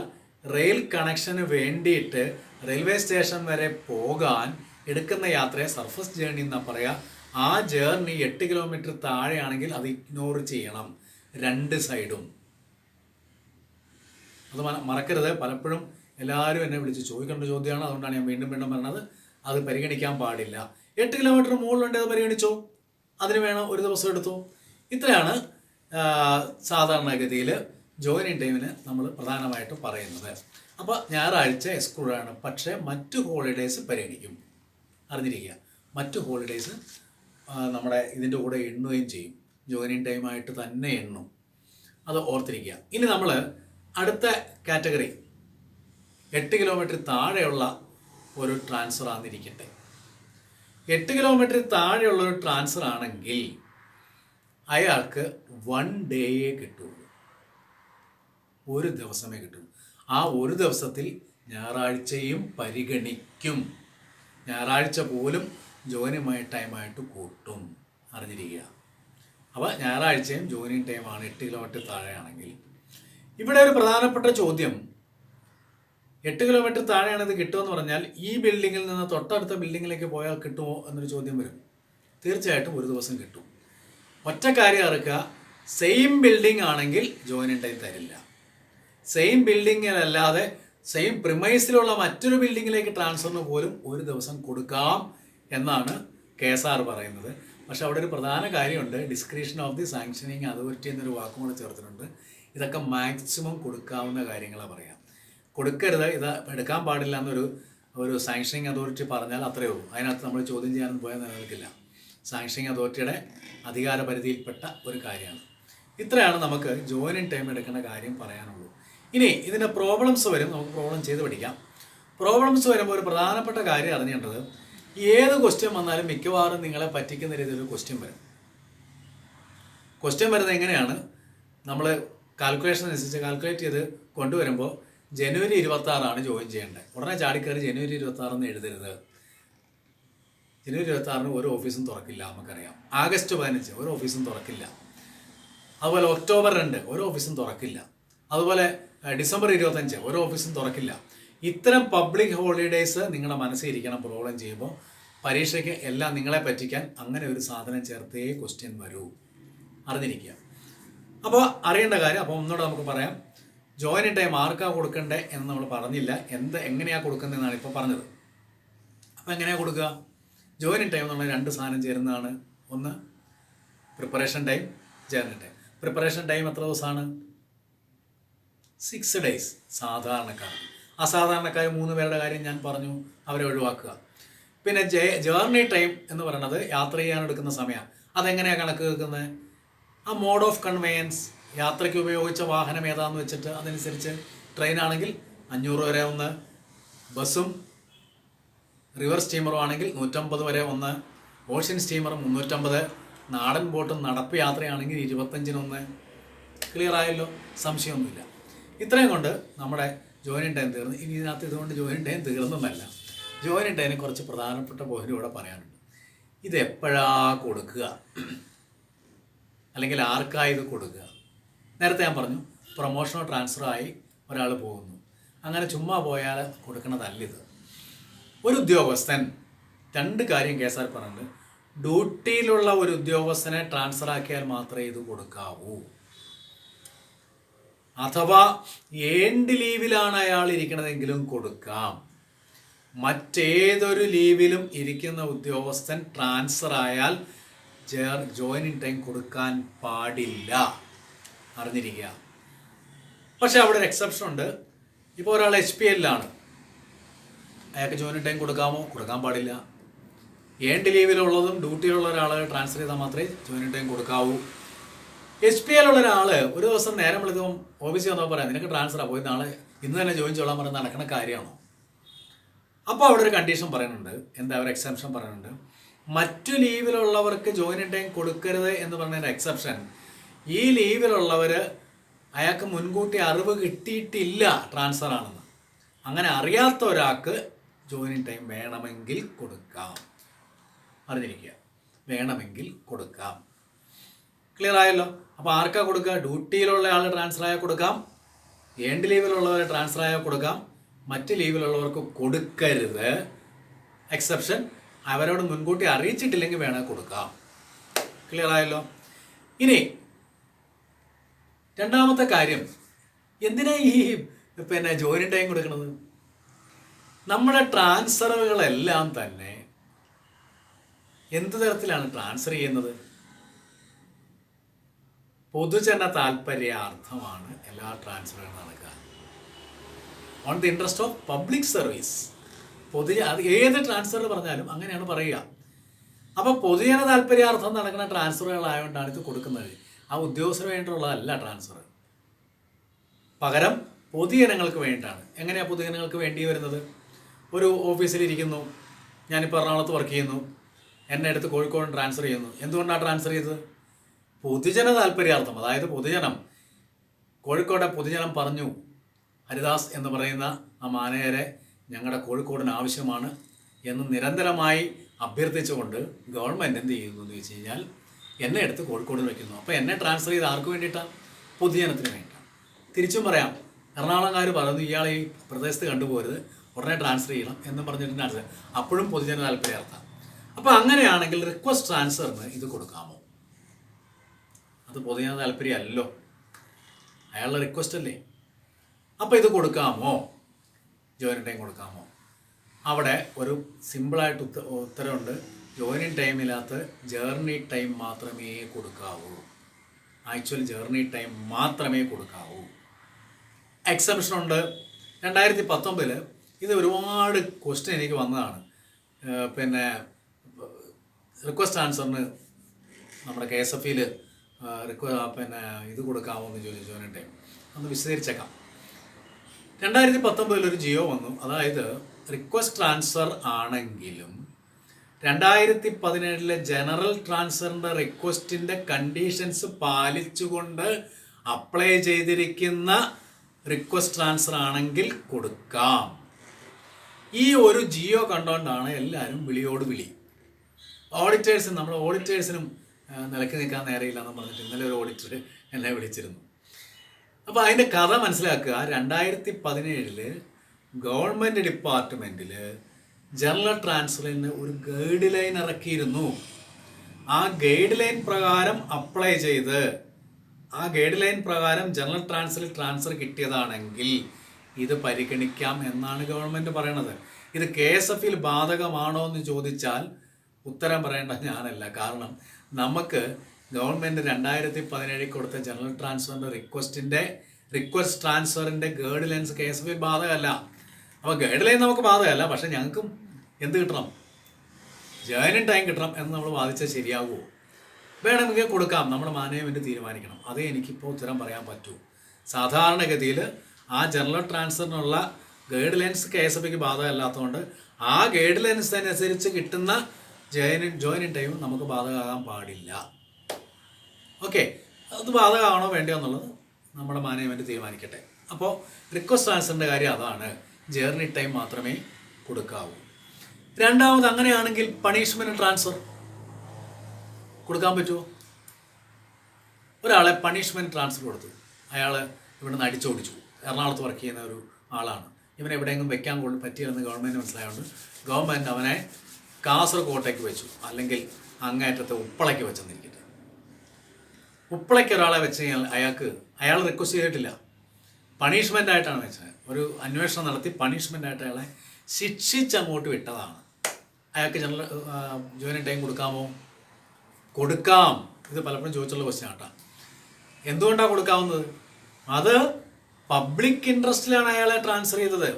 റെയിൽ കണക്ഷന് വേണ്ടിയിട്ട് റെയിൽവേ സ്റ്റേഷൻ വരെ പോകാൻ എടുക്കുന്ന യാത്രയെ സർഫസ് ജേർണി എന്നാണ് പറയുക. ആ ജേർണി 8 കിലോമീറ്റർ താഴെയാണെങ്കിൽ അത് ഇഗ്നോർ ചെയ്യണം, 2 സൈഡും. അത് മറക്കരുത്. പലപ്പോഴും എല്ലാവരും എന്നെ വിളിച്ച് ചോദിക്കേണ്ട ചോദ്യമാണ്, അതുകൊണ്ടാണ് ഞാൻ വീണ്ടും പറഞ്ഞത്. അത് പരിഗണിക്കാൻ പാടില്ല. 8 കിലോമീറ്റർ മുകളിലുണ്ട്, അത് പരിഗണിച്ചോ, അതിന് വേണം ഒരു ദിവസം എടുത്തു. ഇത്രയാണ് സാധാരണഗതിയിൽ ജോയിനിങ് ടൈമിന് നമ്മൾ പ്രധാനമായിട്ടും പറയുന്നത്. അപ്പോൾ ഞായറാഴ്ച എക്സ്ക്ലൂഡാണ്, പക്ഷേ മറ്റു ഹോളിഡേയ്സ് പരിഗണിക്കും. അറിഞ്ഞിരിക്കുക, മറ്റു ഹോളിഡേയ്സ് നമ്മുടെ ഇതിൻ്റെ കൂടെ എണ്ണുകയും ചെയ്യും, ജോയിനിങ് ടൈമായിട്ട് തന്നെ എണ്ണും. അത് ഓർത്തിരിക്കുക. ഇനി നമ്മൾ അടുത്ത കാറ്റഗറി 8 കിലോമീറ്റർ താഴെയുള്ള ഒരു ട്രാൻസ്ഫർ ആണെന്നിരിക്കട്ടെ. 8 കിലോമീറ്റർ താഴെയുള്ള ഒരു ട്രാൻസ്ഫർ ആണെങ്കിൽ അയാൾക്ക് 1 ഡേയെ കിട്ടുള്ളൂ, ഒരു ദിവസമേ കിട്ടൂ. ആ ഒരു ദിവസത്തിൽ ഞായറാഴ്ചയും പരിഗണിക്കും. ഞായറാഴ്ച പോലും ജോയിനിങ് ടൈമായിട്ട് കൂട്ടും, അറിഞ്ഞിരിക്കുക. അപ്പോൾ ഞായറാഴ്ചയും ജോയിനിങ് ടൈമാണ് 8 കിലോമീറ്റർ താഴെയാണെങ്കിൽ. ഇവിടെ ഒരു പ്രധാനപ്പെട്ട ചോദ്യം, 8 കിലോമീറ്റർ താഴെയാണ് ഇത് കിട്ടുമെന്ന് പറഞ്ഞാൽ ഈ ബിൽഡിങ്ങിൽ നിന്ന് തൊട്ടടുത്ത ബിൽഡിങ്ങിലേക്ക് പോയാൽ കിട്ടുമോ എന്നൊരു ചോദ്യം വരും. തീർച്ചയായിട്ടും ഒരു ദിവസം കിട്ടും. ഒറ്റ കാര്യം അറിയിക്കുക, സെയിം ബിൽഡിംഗ് ആണെങ്കിൽ ജോയിനിങ് ടൈം തരില്ല. സെയിം ബിൽഡിങ്ങിലല്ലാതെ സെയിം പ്രിമൈസിലുള്ള മറ്റൊരു ബിൽഡിങ്ങിലേക്ക് ട്രാൻസ്ഫറിന് പോലും ഒരു ദിവസം കൊടുക്കാം എന്നാണ് KSR പറയുന്നത്. പക്ഷെ അവിടെ ഒരു പ്രധാന കാര്യമുണ്ട്, description of the sanctioning authority എന്നൊരു വാക്കും കൂടെ ചേർത്തിട്ടുണ്ട്. ഇതൊക്കെ മാക്സിമം കൊടുക്കാവുന്ന കാര്യങ്ങളാണ് പറയാം. കൊടുക്കരുത്, ഇത് എടുക്കാൻ പാടില്ല ഒരു സാങ്ഷനിങ് അതോറിറ്റി പറഞ്ഞാൽ അത്രയേ ഉള്ളൂ. അതിനകത്ത് നമ്മൾ ചോദ്യം ചെയ്യാനൊന്നും പോയാൽ നിലനിൽക്കില്ല. സാങ്ഷനിങ് അതോറിറ്റിയുടെ അധികാര പരിധിയിൽപ്പെട്ട ഒരു കാര്യമാണ്. ഇത്രയാണ് നമുക്ക് ജോയിനിങ് ടൈം എടുക്കുന്ന കാര്യം പറയാനുള്ളൂ. ഇനി ഇതിൻ്റെ പ്രോബ്ലംസ് വരും, നമുക്ക് പ്രോബ്ലം ചെയ്ത് പഠിക്കാം. പ്രോബ്ലംസ് വരുമ്പോൾ ഒരു പ്രധാനപ്പെട്ട കാര്യം അറിഞ്ഞേണ്ടത്, ഏത് ക്വസ്റ്റ്യൻ വന്നാലും മിക്കവാറും നിങ്ങളെ പറ്റിക്കുന്ന രീതിയിലൊരു ക്വസ്റ്റ്യൻ വരും. ക്വസ്റ്റ്യൻ വരുന്നത് എങ്ങനെയാണ്, നമ്മൾ കാൽക്കുലേഷൻ അനുസരിച്ച് കാൽക്കുലേറ്റ് ചെയ്ത് കൊണ്ടുവരുമ്പോൾ ജനുവരി 26 ജോയിൻ ചെയ്യേണ്ടത്. ഉടനെ ചാടിക്കയറി ജനുവരി 26 എഴുതരുത്. ജനുവരി 26 ഒരു ഓഫീസും തുറക്കില്ല, നമുക്കറിയാം. ആഗസ്റ്റ് 15 ഒരു ഓഫീസും തുറക്കില്ല. അതുപോലെ ഒക്ടോബർ 2 ഒരു ഓഫീസും തുറക്കില്ല. അതുപോലെ ഡിസംബർ 25 ഒരു ഓഫീസും തുറക്കില്ല. ഇത്തരം പബ്ലിക് ഹോളിഡേയ്സ് നിങ്ങളുടെ മനസ്സിൽ ഇരിക്കണം. പ്രോബ്ലം ചെയ്യുമ്പോൾ പരീക്ഷയ്ക്ക് എല്ലാം നിങ്ങളെ പറ്റിക്കാൻ അങ്ങനെ ഒരു സാധനം ചേർത്തേ ക്വസ്റ്റ്യൻ വരൂ, അറിഞ്ഞിരിക്കുക. അപ്പോൾ അറിയേണ്ട കാര്യം, അപ്പോൾ ഒന്നുകൂടെ നമുക്ക് പറയാം. ജോയിനിങ് ടൈം ആർക്കാണ് കൊടുക്കണ്ടേ എന്ന് നമ്മൾ പറഞ്ഞില്ല, എങ്ങനെയാണ് കൊടുക്കുന്നതെന്നാണ് ഇപ്പോൾ പറഞ്ഞത്. അപ്പോൾ എങ്ങനെയാണ് കൊടുക്കുക? ജോയിനിങ് ടൈം എന്നുള്ള 2 സാധനം ചേരുന്നതാണ്. ഒന്ന് preparation time, journey time. Preparation time എത്ര ദിവസമാണ്? 6 days സാധാരണക്കാർ. അസാധാരണക്കാർ 3 പേരുടെ കാര്യം ഞാൻ പറഞ്ഞു, അവരെ ഒഴിവാക്കുക. പിന്നെ ജേർണി ടൈം എന്ന് പറയുന്നത് യാത്ര ചെയ്യാൻ എടുക്കുന്ന സമയം. അതെങ്ങനെയാണ് കണക്ക് വെക്കുന്നത്? ആ മോഡ് ഓഫ് കൺവെയൻസ്, യാത്രയ്ക്ക് ഉപയോഗിച്ച വാഹനം ഏതാണെന്ന് വെച്ചിട്ട് അതനുസരിച്ച് ട്രെയിനാണെങ്കിൽ 500 വരെ ഒന്ന്, ബസ്സും റിവർ സ്റ്റീമറും ആണെങ്കിൽ 150 വരെ ഒന്ന്, ഓഷ്യൻ സ്റ്റീമർ 350, നാടൻ ബോട്ടും നടപ്പ് യാത്രയാണെങ്കിൽ 25 ക്ലിയർ ആയല്ലോ, സംശയമൊന്നുമില്ല. ഇത്രയും കൊണ്ട് നമ്മുടെ ജോയിനിങ് ടൈം തീർന്നു. ഇനി ഇതിനകത്ത് ഇതുകൊണ്ട് ജോയിനിങ് ടൈം തീർന്നതല്ല, ജോയിനിങ് ടൈമിനെ കുറച്ച് പ്രധാനപ്പെട്ട പോയിന്റ് ഇവിടെ പറയാനുണ്ട്. ഇത് എപ്പോഴാണ് കൊടുക്കുക, അല്ലെങ്കിൽ ആർക്കാണ് ഇത് കൊടുക്കുക? നേരത്തെ ഞാൻ പറഞ്ഞു, പ്രൊമോഷനോ ട്രാൻസ്ഫറോ ആയി ഒരാൾ പോകുന്നു, അങ്ങനെ ചുമ്മാ പോയാൽ കൊടുക്കണതല്ലിത്. ഒരു ഉദ്യോഗസ്ഥൻ 2 കാര്യം KSR പറഞ്ഞിട്ടുണ്ട്. ഡ്യൂട്ടിയിലുള്ള ഒരു ഉദ്യോഗസ്ഥനെ ട്രാൻസ്ഫർ ആക്കിയാൽ മാത്രമേ ഇത് കൊടുക്കാവൂ. അഥവാ ഏണ്ട് ലീവിലാണ് അയാൾ ഇരിക്കണതെങ്കിലും കൊടുക്കാം. മറ്റേതൊരു ലീവിലും ഇരിക്കുന്ന ഉദ്യോഗസ്ഥൻ ട്രാൻസ്ഫർ ആയാൽ ജോയിനിങ് ടൈം കൊടുക്കാൻ പാടില്ല, അറിഞ്ഞിരിക്കുക. പക്ഷെ അവിടെ ഒരു എക്സെപ്ഷൻ ഉണ്ട്. ഇപ്പോൾ ഒരാൾ HPL-ലാണ്, അയാൾക്ക് ജോയിനിങ് ടൈം കൊടുക്കാമോ? കൊടുക്കാൻ പാടില്ല. ഏണ്ട് ലീവിലുള്ളതും ഡ്യൂട്ടിയിലുള്ള ഒരാൾ ട്രാൻസ്ഫർ ചെയ്താൽ മാത്രമേ ജോയിനിങ് ടൈം കൊടുക്കാവൂ. HPL-ഉള്ള ഒരാൾ ഒരു ദിവസം നേരം വിളിക്കുമ്പോൾ ഓഫീസിൽ വന്നപ്പോൾ പറയാം, നിനക്ക് ട്രാൻസ്ഫറാണ്, പോയി നാളെ ഇന്ന് തന്നെ ജോയിൻ ചെയ്യാൻ പറഞ്ഞ് നടക്കുന്ന കാര്യമാണോ? അപ്പോൾ അവിടെ ഒരു കണ്ടീഷൻ പറയുന്നുണ്ട്. എന്താ ഒരു എക്സെപ്ഷൻ പറയുന്നുണ്ട്. മറ്റു ലീവിലുള്ളവർക്ക് ജോയിനിങ് ടൈം കൊടുക്കരുത് എന്ന് പറഞ്ഞൊരു എക്സെപ്ഷൻ, ഈ ലീവിലുള്ളവർ അയാൾക്ക് മുൻകൂട്ടി അറിവ് കിട്ടിയിട്ടില്ല ട്രാൻസ്ഫർ ആണെന്ന്. അങ്ങനെ അറിയാത്ത ഒരാൾക്ക് ജോയിനിങ് ടൈം വേണമെങ്കിൽ കൊടുക്കാം, അറിഞ്ഞിരിക്കുക, വേണമെങ്കിൽ കൊടുക്കാം. ക്ലിയർ ആയല്ലോ? അപ്പോൾ ആർക്കാ കൊടുക്കുക? ഡ്യൂട്ടിയിലുള്ള ആൾ ട്രാൻസ്ഫർ ആയാൽ കൊടുക്കാം, ഏണ്ട് ലീവിലുള്ളവർ ട്രാൻസ്ഫർ ആയാൽ കൊടുക്കാം, മറ്റ് ലീവിലുള്ളവർക്ക് കൊടുക്കരുത്. എക്സെപ്ഷൻ, അവരോട് മുൻകൂട്ടി അറിയിച്ചിട്ടില്ലെങ്കിൽ വേണേൽ കൊടുക്കാം. ക്ലിയർ ആയല്ലോ? ഇനി രണ്ടാമത്തെ കാര്യം, എന്തിനാ ഈ ജോയിനിങ് ടൈം കൊടുക്കുന്നത്? നമ്മുടെ ട്രാൻസ്ഫറുകളെല്ലാം തന്നെ എന്ത് തരത്തിലാണ് ട്രാൻസ്ഫർ ചെയ്യുന്നത്? പൊതുജന താല്പര്യാർത്ഥമാണ് എല്ലാ ട്രാൻസ്ഫറുകളും നടക്കുക. On the interest of public service. അത് ഏത് ട്രാൻസ്ഫർ പറഞ്ഞാലും അങ്ങനെയാണ് പറയുക. അപ്പോൾ പൊതുജന താല്പര്യാർത്ഥം നടക്കുന്ന ട്രാൻസ്ഫറുകളായതുകൊണ്ടാണ് ഇത് കൊടുക്കുന്നത്. ആ ഉദ്യോഗസ്ഥന് വേണ്ടിയുള്ളതല്ല ട്രാൻസ്ഫർ, പകരം പൊതുജനങ്ങൾക്ക് വേണ്ടിയിട്ടാണ്. എങ്ങനെയാണ് പൊതുജനങ്ങൾക്ക് വേണ്ടി വരുന്നത്? ഒരു ഓഫീസിലിരിക്കുന്നു, ഞാനിപ്പോൾ എറണാകുളത്ത് വർക്ക് ചെയ്യുന്നു, എന്നെ എടുത്ത് കോഴിക്കോട് ട്രാൻസ്ഫർ ചെയ്യുന്നു. എന്തുകൊണ്ടാണ് ട്രാൻസ്ഫർ ചെയ്തത്? പൊതുജന താല്പര്യാർത്ഥം. അതായത് പൊതുജനം, കോഴിക്കോട്ടെ പൊതുജനം പറഞ്ഞു, ഹരിദാസ് എന്ന് പറയുന്ന ആ മാനേജരെ ഞങ്ങളുടെ കോഴിക്കോടിന് ആവശ്യമാണ് എന്ന് നിരന്തരമായി അഭ്യർത്ഥിച്ചുകൊണ്ട് ഗവൺമെൻറ് എന്ത് ചെയ്യുന്നു എന്ന് വെച്ച് കഴിഞ്ഞാൽ എന്നെ എടുത്ത് കോഴിക്കോട് വയ്ക്കുന്നു. അപ്പോൾ എന്നെ ട്രാൻസ്ഫർ ചെയ്ത് ആർക്ക് വേണ്ടിയിട്ടാണ്? പൊതുജനത്തിന് വേണ്ടിയിട്ടാണ്. തിരിച്ചും പറയാം, എറണാകുളംകാർ പറയുന്നു ഇയാൾ ഈ പ്രദേശത്ത് കണ്ടുപോകരുത്, ഉടനെ ട്രാൻസ്ഫർ ചെയ്യണം എന്ന് പറഞ്ഞിട്ട് ട്രാൻസ്ഫർ, അപ്പോഴും പൊതുജന താല്പര്യാർത്ഥം. അപ്പോൾ അങ്ങനെയാണെങ്കിൽ റിക്വസ്റ്റ് ട്രാൻസ്ഫറിന് ഇത് കൊടുക്കാമോ? അത് പൊതുജന താല്പര്യമല്ലോ, അയാളുടെ റിക്വസ്റ്റ് അല്ലേ. അപ്പോൾ ഇത് കൊടുക്കാമോ? Joining time കൊടുക്കാമോ? അവിടെ ഒരു സിമ്പിളായിട്ട് ഉത്തരവുണ്ട്. ജോയിനിങ് ടൈമിനകത്ത് ജേർണി ടൈം മാത്രമേ കൊടുക്കാവൂ. ആക്ച്വൽ ജേർണി ടൈം മാത്രമേ കൊടുക്കാവൂ. എക്സെപ്ഷൻ ഉണ്ട്. 2019 ഇത് ഒരുപാട് ക്വസ്റ്റ്യൻ എനിക്ക് വന്നതാണ്. പിന്നെ റിക്വസ്റ്റ് ആൻസറിന് നമ്മുടെ KSF-ൽ പിന്നെ ഇത് കൊടുക്കാമോ എന്ന് ചോദിച്ചു. ജോയിനിങ് ടൈം ഒന്ന് വിശദീകരിച്ചേക്കാം. 2019 ഒരു ജിയോ വന്നു. അതായത് റിക്വസ്റ്റ് ട്രാൻസ്ഫർ ആണെങ്കിലും 2017 ജനറൽ ട്രാൻസ്ഫറിൻ്റെ റിക്വസ്റ്റിൻ്റെ കണ്ടീഷൻസ് പാലിച്ചുകൊണ്ട് അപ്ലൈ ചെയ്തിരിക്കുന്ന റിക്വസ്റ്റ് ട്രാൻസ്ഫർ ആണെങ്കിൽ കൊടുക്കാം. ഈ ഒരു ജിയോ കണ്ടുകൊണ്ടാണ് എല്ലാവരും വിളിയോട് വിളി. ഓഡിറ്റേഴ്സിന്, നമ്മൾ ഓഡിറ്റേഴ്സിനും നിലയ്ക്ക് നിൽക്കാൻ നേരെയില്ലെന്ന് പറഞ്ഞിട്ട് ഇന്നലെ ഒരു ഓഡിറ്റർ എന്നെ വിളിച്ചിരുന്നു. അപ്പോൾ അതിൻ്റെ കഥ മനസ്സിലാക്കുക. 2017 ഗവൺമെൻറ് ഡിപ്പാർട്ട്മെൻറ്റിൽ ജനറൽ ട്രാൻസ്ഫറിന് ഒരു ഗൈഡ് ലൈൻ ഇറക്കിയിരുന്നു. ആ ഗൈഡ് ലൈൻ പ്രകാരം അപ്ലൈ ചെയ്ത് ആ ഗൈഡ് ലൈൻ പ്രകാരം ജനറൽ ട്രാൻസ്ഫർ കിട്ടിയതാണെങ്കിൽ ഇത് പരിഗണിക്കാം എന്നാണ് ഗവൺമെൻറ് പറയണത്. ഇത് KSF-ൽ ബാധകമാണോ എന്ന് ചോദിച്ചാൽ ഉത്തരം പറയേണ്ട ഞാനല്ല. കാരണം നമുക്ക് ഗവൺമെൻറ് 2017 കൊടുത്ത ജനറൽ ട്രാൻസ്ഫറിൻ്റെ റിക്വസ്റ്റ് ട്രാൻസ്ഫറിൻ്റെ ഗൈഡ് ലൈൻസ് KSF-ൽ ബാധകമല്ല. അപ്പോൾ ഗൈഡ് ലൈൻ നമുക്ക് ബാധകമല്ല, പക്ഷെ ഞങ്ങൾക്കും എന്ത് കിട്ടണം? ജോയിനിങ് ടൈം കിട്ടണം എന്ന് നമ്മൾ വാദിച്ചാൽ ശരിയാകുമോ? വേണമെങ്കിൽ കൊടുക്കാം, നമ്മുടെ മാനേജ്മെൻറ്റ് തീരുമാനിക്കണം. അതേ എനിക്കിപ്പോൾ ഉത്തരം പറയാൻ പറ്റൂ. സാധാരണഗതിയിൽ ആ ജനറൽ ട്രാൻസ്ഫറിനുള്ള ഗൈഡ് ലൈൻസ് KSF-ക്ക് ബാധകമല്ലാത്തതുകൊണ്ട് ആ ഗൈഡ് ലൈൻസ് അനുസരിച്ച് കിട്ടുന്ന ജോയിനിങ് ടൈം നമുക്ക് ബാധകമാകാൻ പാടില്ല. ഓക്കെ, അത് ബാധകമാണോ വേണ്ടയോ എന്നുള്ളത് നമ്മുടെ മാനേജ്മെൻറ്റ് തീരുമാനിക്കട്ടെ. അപ്പോൾ റിക്വസ്റ്റ് ട്രാൻസ്ഫറിൻ്റെ കാര്യം അതാണ്. ജേർണി ടൈം മാത്രമേ കൊടുക്കാവൂ. രണ്ടാമത്, അങ്ങനെയാണെങ്കിൽ പണിഷ്മെൻറ്റ് ട്രാൻസ്ഫർ കൊടുക്കാൻ പറ്റുമോ? ഒരാളെ പണിഷ്മെൻറ്റ് ട്രാൻസ്ഫർ കൊടുത്തു. അയാൾ ഇവിടെ നിന്ന് അടിച്ചോടിച്ചു. എറണാകുളത്ത് വർക്ക് ചെയ്യുന്ന ഒരു ആളാണ്. ഇവനെ എവിടെയെങ്കിലും വെക്കാൻ പറ്റിയെന്ന് ഗവൺമെൻറ് മനസ്സിലായതുകൊണ്ട് ഗവൺമെൻറ് അവനെ കാസർഗോട്ടേക്ക് വെച്ചു, അല്ലെങ്കിൽ അങ്ങേറ്റത്തെ ഉപ്പളയ്ക്ക് വെച്ചെന്നിരിക്കട്ടെ. ഉപ്പളയ്ക്ക് ഒരാളെ വെച്ച് കഴിഞ്ഞാൽ അയാൾ റിക്വസ്റ്റ് ചെയ്തിട്ടില്ല, പണിഷ്മെൻ്റ് ആയിട്ടാണ് വെച്ചത്. ഒരു അന്വേഷണം നടത്തി പണിഷ്മെൻ്റായിട്ട് അയാളെ ശിക്ഷിച്ചങ്ങോട്ട് വിട്ടതാണ്. അയാൾക്ക് ജനറൽ ജോയിനിങ് ടൈം കൊടുക്കാമോ? കൊടുക്കാം. ഇത് പലപ്പോഴും ചോദിച്ചുള്ള ക്വസ്റ്റ്യൻ ആട്ടാ. എന്തുകൊണ്ടാണ് കൊടുക്കാവുന്നത്? അത് പബ്ലിക് ഇൻട്രസ്റ്റിലാണ് അയാളെ ട്രാൻസ്ഫർ ചെയ്തത്.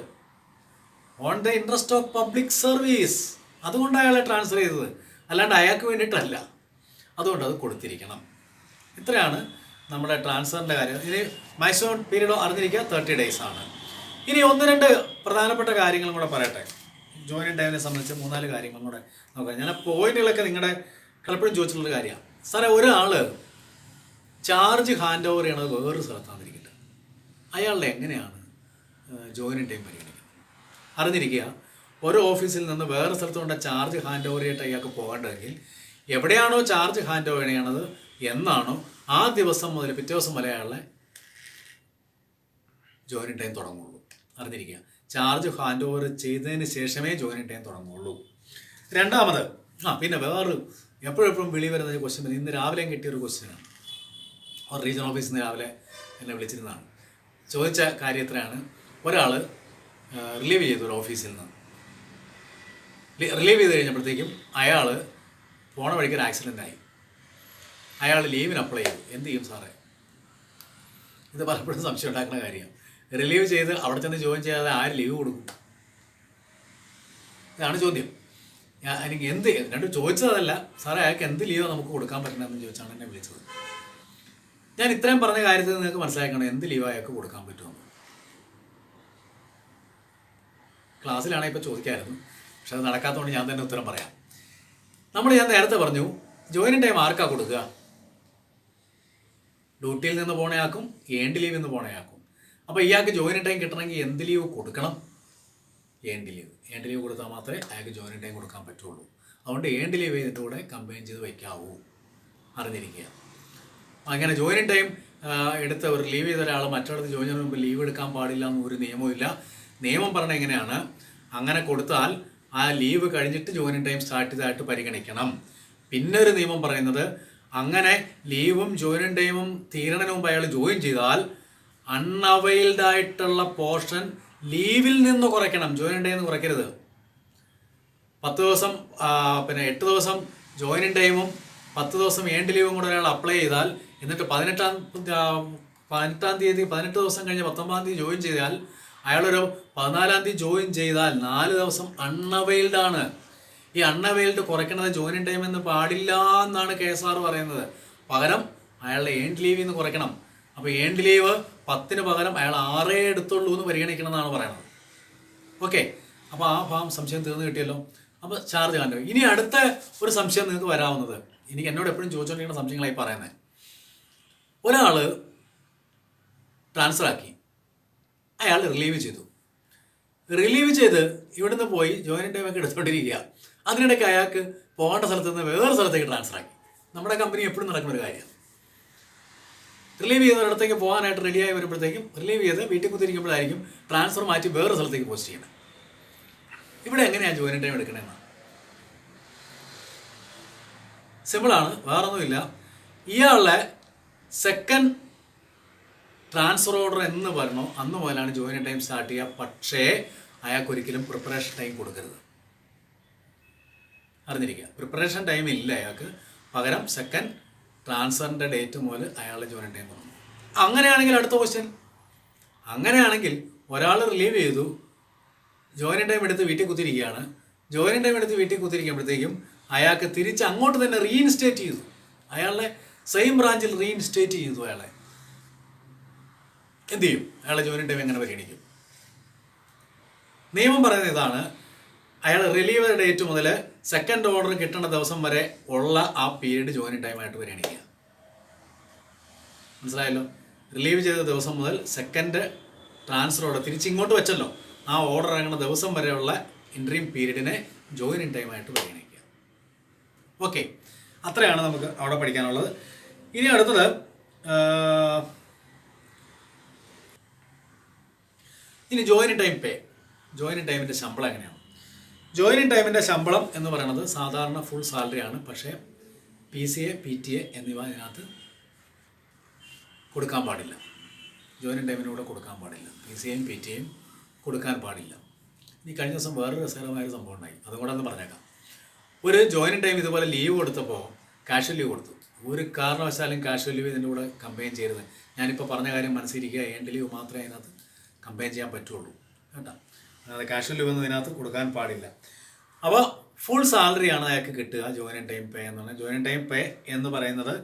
On the interest of public service. അതുകൊണ്ട് അയാളെ ട്രാൻസ്ഫർ ചെയ്തത്, അല്ലാണ്ട് അയാൾക്ക് വേണ്ടിയിട്ടല്ല. അതുകൊണ്ട് അത് കൊടുത്തിരിക്കണം. ഇത്രയാണ് നമ്മുടെ ട്രാൻസ്ഫറിൻ്റെ കാര്യം. ഇനി മാക്സിമം പീരീഡ് അറിഞ്ഞിരിക്കുക 30 days ആണ്. ഇനി 1-2 പ്രധാനപ്പെട്ട കാര്യങ്ങളും കൂടെ പറയട്ടെ. ജോയിനിങ് ടൈമിനെ സംബന്ധിച്ച് 3-4 കാര്യങ്ങളും കൂടെ നോക്കാം. ഞാൻ പോയിന്റുകളൊക്കെ നിങ്ങളുടെ പലപ്പോഴും ചോദിച്ചിട്ടുള്ള കാര്യമാണ്. സാറേ, ഒരാൾ ചാർജ് ഹാൻഡ് ഓവർ ചെയ്യണത് വേറൊരു സ്ഥലത്താണെന്നിരിക്കട്ടെ, അയാളുടെ എങ്ങനെയാണ് ജോയിനിങ് ടൈം പരിഗണിക്കുന്നത്? അറിഞ്ഞിരിക്കുക, ഓരോ ഓഫീസിൽ നിന്ന് വേറെ സ്ഥലത്ത് കൊണ്ട് ചാർജ് ഹാൻഡ് ഓവർ ചെയ്തിട്ട് അയാൾക്ക് പോകേണ്ടതെങ്കിൽ എവിടെയാണോ ചാർജ് ഹാൻഡ് ഓവർ ചെയ്യണത് എന്നാണോ ആ ദിവസം മുതൽ പിറ്റേ ദിവസം വരെ അയാളുടെ ജോയിനിങ് ടൈം തുടങ്ങുള്ളൂ. അറിഞ്ഞിരിക്കുക, ചാർജ് ഹാൻഡ് ഓവർ ചെയ്തതിന് ശേഷമേ ജോയിനിങ് ടൈം തുടങ്ങുള്ളൂ. രണ്ടാമത്, പിന്നെ വേറൊരു എപ്പോഴെപ്പോഴും വിളി വരുന്ന ഒരു ക്വസ്റ്റ്യൻ, ഇന്ന് രാവിലെയും കിട്ടിയൊരു ക്വസ്റ്റ്യനാണ്. റീജിയണൽ ഓഫീസിൽ നിന്ന് രാവിലെ എന്നെ വിളിച്ചിരുന്നതാണ്. ചോദിച്ച കാര്യത്തിലാണ്, ഒരാൾ റിലീവ് ചെയ്തു ഒരു ഓഫീസിൽ നിന്ന്. റിലീവ് ചെയ്ത് കഴിഞ്ഞപ്പോഴത്തേക്കും അയാൾ പോണ വഴിക്ക് ഒരു ആക്സിഡൻ്റായി. അയാൾ ലീവിന് അപ്ലൈ ചെയ്തു. എന്ത് ചെയ്യും സാറേ? ഇത് പലപ്പോഴും സംശയം ഉണ്ടാക്കുന്ന കാര്യമാണ്. റിലീവ് ചെയ്ത് അവിടെ ചെന്ന് ജോയിൻ ചെയ്യാതെ ആര് ലീവ് കൊടുക്കും? ഇതാണ് ചോദ്യം. എനിക്ക് രണ്ടും ചോദിച്ചതല്ല, സാറേ അയാൾക്ക് എന്ത് ലീവാണ് നമുക്ക് കൊടുക്കാൻ പറ്റണമെന്ന് ചോദിച്ചാണ് എന്നെ വിളിച്ചത്. ഞാൻ ഇത്രയും പറഞ്ഞ കാര്യത്തിൽ നിങ്ങൾക്ക് മനസ്സിലാക്കണം എന്ത് ലീവ് അയാൾക്ക് കൊടുക്കാൻ പറ്റുമെന്ന്. ക്ലാസ്സിലാണെങ്കിൽ ഇപ്പോൾ ചോദിക്കാമായിരുന്നു, പക്ഷെ അത് നടക്കാത്തതുകൊണ്ട് ഞാൻ തന്നെ ഉത്തരം പറയാം. ഞാൻ നേരത്തെ പറഞ്ഞു, ജോയിനിങ് ടൈം ആർക്കാണ് കൊടുക്കുക? ഡ്യൂട്ടിയിൽ നിന്ന് പോണയാക്കും, ഏണ്ട് ലീവിൽ നിന്ന് പോണയാക്കും. അപ്പോൾ ഇയാൾക്ക് ജോയിനിങ് ടൈം കിട്ടണമെങ്കിൽ എന്ത് ലീവ് കൊടുക്കണം? ഏണ്ട് ലീവ് കൊടുത്താൽ മാത്രമേ അയാൾക്ക് ജോയിനിങ് ടൈം കൊടുക്കാൻ പറ്റുള്ളൂ. അതുകൊണ്ട് ഏൺഡ് ലീവ് ഇതിൻ്റെ കൂടെ കമ്പൈൻ ചെയ്ത് വയ്ക്കാവൂ, അറിഞ്ഞിരിക്കുക. അങ്ങനെ ജോയിനിങ് ടൈം എടുത്ത ഒരു ലീവ് ചെയ്ത ഒരാൾ മറ്റൊരിടത്ത് ജോയിൻ ചെയ്യുന്നതിന് മുമ്പ് ലീവ് എടുക്കാൻ പാടില്ല എന്നൊരു നിയമമില്ല. നിയമം പറഞ്ഞത് എങ്ങനെയാണ്, അങ്ങനെ കൊടുത്താൽ ആ ലീവ് കഴിഞ്ഞിട്ട് ജോയിനിങ് ടൈം സ്റ്റാർട്ട് ചെയ്തതായിട്ട് പരിഗണിക്കണം. പിന്നെ ഒരു നിയമം പറയുന്നത്, അങ്ങനെ ലീവും ജോയിനിങ് ടൈമും തീരണതിന് മുമ്പ് അയാൾ ജോയിൻ ചെയ്താൽ അൺഅവൈൽഡ് ആയിട്ടുള്ള പോർഷൻ ലീവിൽ നിന്ന് കുറയ്ക്കണം, ജോയിനിങ് ടൈം കുറയ്ക്കരുത്. 10 ദിവസം 8 ദിവസം ജോയിനിങ് ടൈമും 10 ദിവസം ഏൺഡ് ലീവും കൂടെ ഒരാൾ അപ്ലൈ ചെയ്താൽ, എന്നിട്ട് 18 ദിവസം കഴിഞ്ഞ് 19 തീയതി ജോയിൻ ചെയ്താൽ, അയാളൊരു 14 തീയതി ജോയിൻ ചെയ്താൽ 4 ദിവസം അൺഅവൈൽഡ് ആണ്. ഈ അൺഅവൈൽഡ് കുറയ്ക്കുന്നത് ജോയിനിങ് ടൈം എന്ന് പാടില്ല എന്നാണ് KSR പറയുന്നത്. പകരം അയാളുടെ ഏൺഡ് ലീവിൽ നിന്ന് കുറയ്ക്കണം. അപ്പോൾ ഏൺഡ് ലീവ് 10 പകരം അയാൾ 6 എടുത്തുള്ളൂ എന്ന് പരിഗണിക്കണം എന്നാണ് പറയുന്നത്. ഓക്കെ, അപ്പോൾ ആ സംശയം തീർന്നു കിട്ടിയല്ലോ. അപ്പോൾ ചാർജ് കണ്ടു. ഇനി അടുത്ത ഒരു സംശയം നിങ്ങൾക്ക് വരാവുന്നത്, എനിക്ക് എന്നോട് എപ്പോഴും ചോദിച്ചുകൊണ്ടിരിക്കുന്ന സംശയങ്ങളായി പറയുന്നത്, ഒരാൾ ട്രാൻസ്ഫർ ആക്കി, അയാൾ റിലീവ് ചെയ്തു ഇവിടുന്ന് പോയി ജോയിനിങ് ടൈമൊക്കെ എടുത്തുകൊണ്ടിരിക്കുക. അതിനിടയ്ക്ക് അയാൾക്ക് പോകേണ്ട സ്ഥലത്ത് നിന്ന് വേറെ സ്ഥലത്തേക്ക് ട്രാൻസ്ഫർ ആക്കി. നമ്മുടെ കമ്പനി എപ്പോഴും നടക്കുന്ന ഒരു കാര്യമാണ്. റിലീവ് ചെയ്തൊരിടത്തേക്ക് പോകാനായിട്ട് റെഡിയായി വരുമ്പോഴത്തേക്കും റിലീവ് ചെയ്ത് വീട്ടിൽ കുത്തിരിക്കുമ്പോഴായിരിക്കും ട്രാൻസ്ഫർ മാറ്റി വേറെ സ്ഥലത്തേക്ക് പോസ്റ്റ് ചെയ്യണം. ഇവിടെ എങ്ങനെയാണ് ജോയിനിങ് ടൈം എടുക്കണമെന്ന്? സിമ്പിളാണ്, വേറൊന്നുമില്ല. ഇയാളുടെ സെക്കൻഡ് ട്രാൻസ്ഫർ ഓർഡർ എന്ന് പറഞ്ഞോ അന്ന് മുതലാണ് ജോയിനിങ് ടൈം സ്റ്റാർട്ട് ചെയ്യുക. പക്ഷേ അയാൾക്കൊരിക്കലും പ്രിപ്പറേഷൻ ടൈം കൊടുക്കരുത്, അറിഞ്ഞിരിക്കുക. പ്രിപ്പറേഷൻ ടൈം ഇല്ല അയാൾക്ക്. പകരം സെക്കൻഡ് ട്രാൻസ്ഫറിൻ്റെ ഡേറ്റ് മുതൽ അയാളുടെ ജോയിനിങ് ടൈം തുടങ്ങും. അങ്ങനെയാണെങ്കിൽ അടുത്ത ക്വസ്റ്റ്യൻ, അങ്ങനെയാണെങ്കിൽ ഒരാൾ റിലീവ് ചെയ്തു, ജോയിനിങ് ടൈം എടുത്ത് വീട്ടിൽ കുത്തിരിക്കുകയാണ്. ജോയിനിങ് ടൈം എടുത്ത് വീട്ടിൽ കുത്തിരിക്കുമ്പോഴത്തേക്കും അയാൾക്ക് തിരിച്ച് അങ്ങോട്ട് തന്നെ റീഇൻസ്റ്റേറ്റ് ചെയ്തു, അയാളുടെ സെയിം ബ്രാഞ്ചിൽ റീഇൻസ്റ്റേറ്റ് ചെയ്തു. അയാളെ എന്ത് ചെയ്യും? അയാളെ ജോയിനിങ് ടൈം എങ്ങനെ പരിഗണിക്കും? നിയമം പറയുന്നത് ഇതാണ്, അയാൾ റിലീവ് ഡേറ്റ് മുതൽ സെക്കൻഡ് ഓർഡർ കിട്ടുന്ന ദിവസം വരെ ഉള്ള ആ പീരീഡ് ജോയിനിങ് ടൈമായിട്ട് പരിഗണിക്കുക. മനസ്സിലായല്ലോ? റിലീവ് ചെയ്ത ദിവസം മുതൽ സെക്കൻഡ് ട്രാൻസ്ഫർ ഓർഡർ തിരിച്ചിങ്ങോട്ട് വെച്ചല്ലോ, ആ ഓർഡർ ഇറങ്ങുന്ന ദിവസം വരെയുള്ള ഇൻട്രീം പീരീഡിനെ ജോയിനിങ് ടൈമായിട്ട് പരിഗണിക്കുക. ഓക്കെ, അത്രയാണ് നമുക്ക് അവിടെ പഠിക്കാനുള്ളത്. ഇനി അടുത്തത് ജോയിനിങ് ടൈം പേ. ജോയിനിങ് ടൈമിൻ്റെ ശമ്പളം എങ്ങനെയാണ്? ജോയിനിങ് ടൈമിൻ്റെ ശമ്പളം എന്ന് പറയുന്നത് സാധാരണ ഫുൾ സാലറിയാണ്. പക്ഷേ PCA PTA എന്നിവ ഇതിനകത്ത് കൊടുക്കാൻ പാടില്ല. ജോയിനിങ് ടൈമിനൂടെ കൊടുക്കാൻ പാടില്ല, PCAയും PTAയും കൊടുക്കാൻ പാടില്ല. ഇനി കഴിഞ്ഞ ദിവസം വേറൊരു രസകരമായൊരു സംഭവം ഉണ്ടായി, അതും കൂടെ ഒന്ന് പറഞ്ഞേക്കാം. ഒരു ജോയിനിങ് ടൈം ഇതുപോലെ ലീവ് കൊടുത്തപ്പോൾ കാഷ്വൽ ലീവ് കൊടുത്തു. ഒരു കാരണവശാലും കാഷ്വൽ ലീവ് ഇതിൻ്റെ കൂടെ കമ്പൈൻ ചെയ്യരുത്. ഞാനിപ്പോൾ പറഞ്ഞ കാര്യം മനസ്സിലിരിക്കുക, ഏൺഡ് ലീവ് മാത്രമേ അതിനകത്ത് കമ്പൈൻ ചെയ്യാൻ പറ്റുള്ളൂ കേട്ടോ. അതായത് കാഷ്വൽ ലീവ് ഒന്നും ഇതിനകത്ത് കൊടുക്കാൻ പാടില്ല. അപ്പോൾ ഫുൾ സാലറിയാണ് അയാൾക്ക് കിട്ടുക ജോയിനിങ് ടൈം പേ എന്ന് പറഞ്ഞാൽ. ജോയിനിങ് ടൈം പേ എന്ന് പറയുന്നത്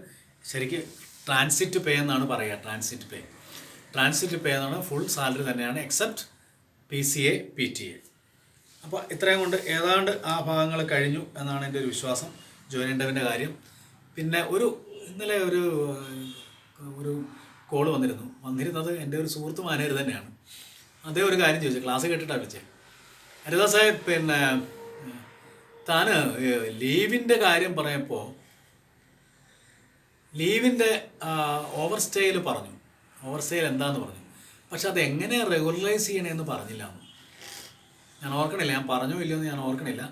ശരിക്കും ട്രാൻസിറ്റ് പേ എന്നാണ് പറയുക. ട്രാൻസിറ്റ് പേ എന്നാണ്, ഫുൾ സാലറി തന്നെയാണ് എക്സെപ്റ്റ് PCA PTA. അപ്പോൾ ഇത്രയും കൊണ്ട് ഏതാണ്ട് ആ ഭാഗങ്ങൾ കഴിഞ്ഞു എന്നാണ് എൻ്റെ ഒരു വിശ്വാസം ജോയിനിങ് ടൈമിൻ്റെ കാര്യം. പിന്നെ ഇന്നലെ ഒരു കോള് വന്നിരുന്നത് എൻ്റെ ഒരു സുഹൃത്ത് മാനേജർ തന്നെയാണ്. അതേ ഒരു കാര്യം ചോദിച്ചു, ക്ലാസ് കേട്ടിട്ടാണ് വിളിച്ചത്. ഹരിദാ സാഹിബ്, പിന്നെ താന് ലീവിൻ്റെ കാര്യം പറഞ്ഞപ്പോൾ ലീവിൻ്റെ ഓവർ സ്റ്റേയിൽ പറഞ്ഞു, ഓവർ സ്റ്റേയിൽ എന്താന്ന് പറഞ്ഞു, പക്ഷെ അത് എങ്ങനെ റെഗുലറൈസ് ചെയ്യണമെന്ന് പറഞ്ഞില്ല. ഞാൻ ഓർക്കണില്ല, ഞാൻ പറഞ്ഞോ ഇല്ലയോ എന്ന് ഞാൻ ഓർക്കണില്ല.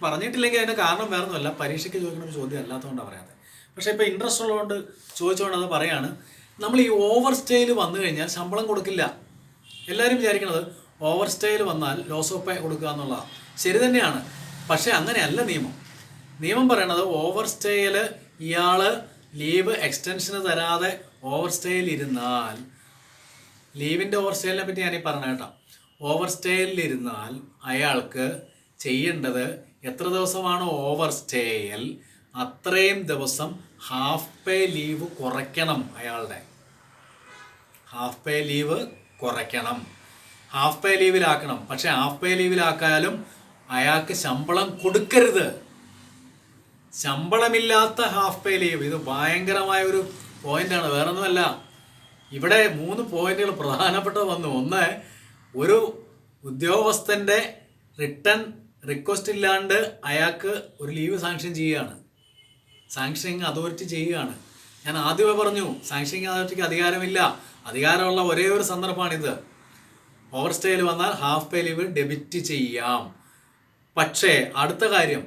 പറഞ്ഞിട്ടില്ലെങ്കിൽ അതിൻ്റെ കാരണം വേറൊന്നുമല്ല, പരീക്ഷയ്ക്ക് ചോദിക്കുന്ന ഒരു ചോദ്യം അല്ലാത്തതുകൊണ്ടാണ് പറയാത്തത്. പക്ഷേ ഇപ്പോൾ ഇൻട്രസ്റ്റ് ഉള്ളതുകൊണ്ട് ചോദിച്ചുകൊണ്ട് അത് പറയാണ്. നമ്മൾ ഈ ഓവർ സ്റ്റേയിൽ വന്നു കഴിഞ്ഞാൽ ശമ്പളം കൊടുക്കില്ല. എല്ലാവരും വിചാരിക്കുന്നത് ഓവർ സ്റ്റേയിൽ വന്നാൽ ലോസ് ഓഫ് പേ കൊടുക്കുക എന്നുള്ളതാണ്. ശരി തന്നെയാണ്, പക്ഷേ അങ്ങനെയല്ല നിയമം പറയണത്. ഓവർ സ്റ്റേയിൽ ഇയാൾ ലീവ് എക്സ്റ്റൻഷന് തരാതെ ഓവർ സ്റ്റേയിൽ ഇരുന്നാൽ, ലീവിൻ്റെ ഓവർ സ്റ്റേയിനെ പറ്റി ഞാനീ പറഞ്ഞ കേട്ടോ, ഓവർ സ്റ്റേയിലിരുന്നാൽ അയാൾക്ക് ചെയ്യേണ്ടത് എത്ര ദിവസമാണ് ഓവർ സ്റ്റേയിൽ അത്രയും ദിവസം ഹാഫ് പേ ലീവ് കുറയ്ക്കണം. അയാളുടെ ഹാഫ് പേ ലീവ് കുറയ്ക്കണം, ഹാഫ് പേ ലീവിലാക്കണം. പക്ഷെ ഹാഫ് പേ ലീവിലാക്കാനും അയാൾക്ക് ശമ്പളം കൊടുക്കരുത്. ശമ്പളമില്ലാത്ത ഹാഫ് പേ ലീവ്, ഇത് ഭയങ്കരമായ ഒരു പോയിന്റാണ്, വേറൊന്നുമല്ല. ഇവിടെ 3 പോയിന്റുകൾ പ്രധാനപ്പെട്ട വന്നു. ഒന്ന്, ഒരു ഉദ്യോഗസ്ഥൻ്റെ റിട്ടേൺ റിക്വസ്റ്റ് ഇല്ലാണ്ട് അയാൾക്ക് ഒരു ലീവ് സാങ്ഷൻ ചെയ്യുകയാണ്. സാങ്ഷനിങ് അതോറിറ്റി ചെയ്യുകയാണ്. ഞാൻ ആദ്യമേ പറഞ്ഞു സാങ്ഷനിങ് അതോറിറ്റിക്ക് അധികാരമില്ല. അധികാരമുള്ള ഒരേ ഒരു സന്ദർഭമാണിത്. ഓവർ സ്റ്റേയിൽ വന്നാൽ ഹാഫ് പേ ലീവ് ഡെബിറ്റ് ചെയ്യാം. പക്ഷേ അടുത്ത കാര്യം,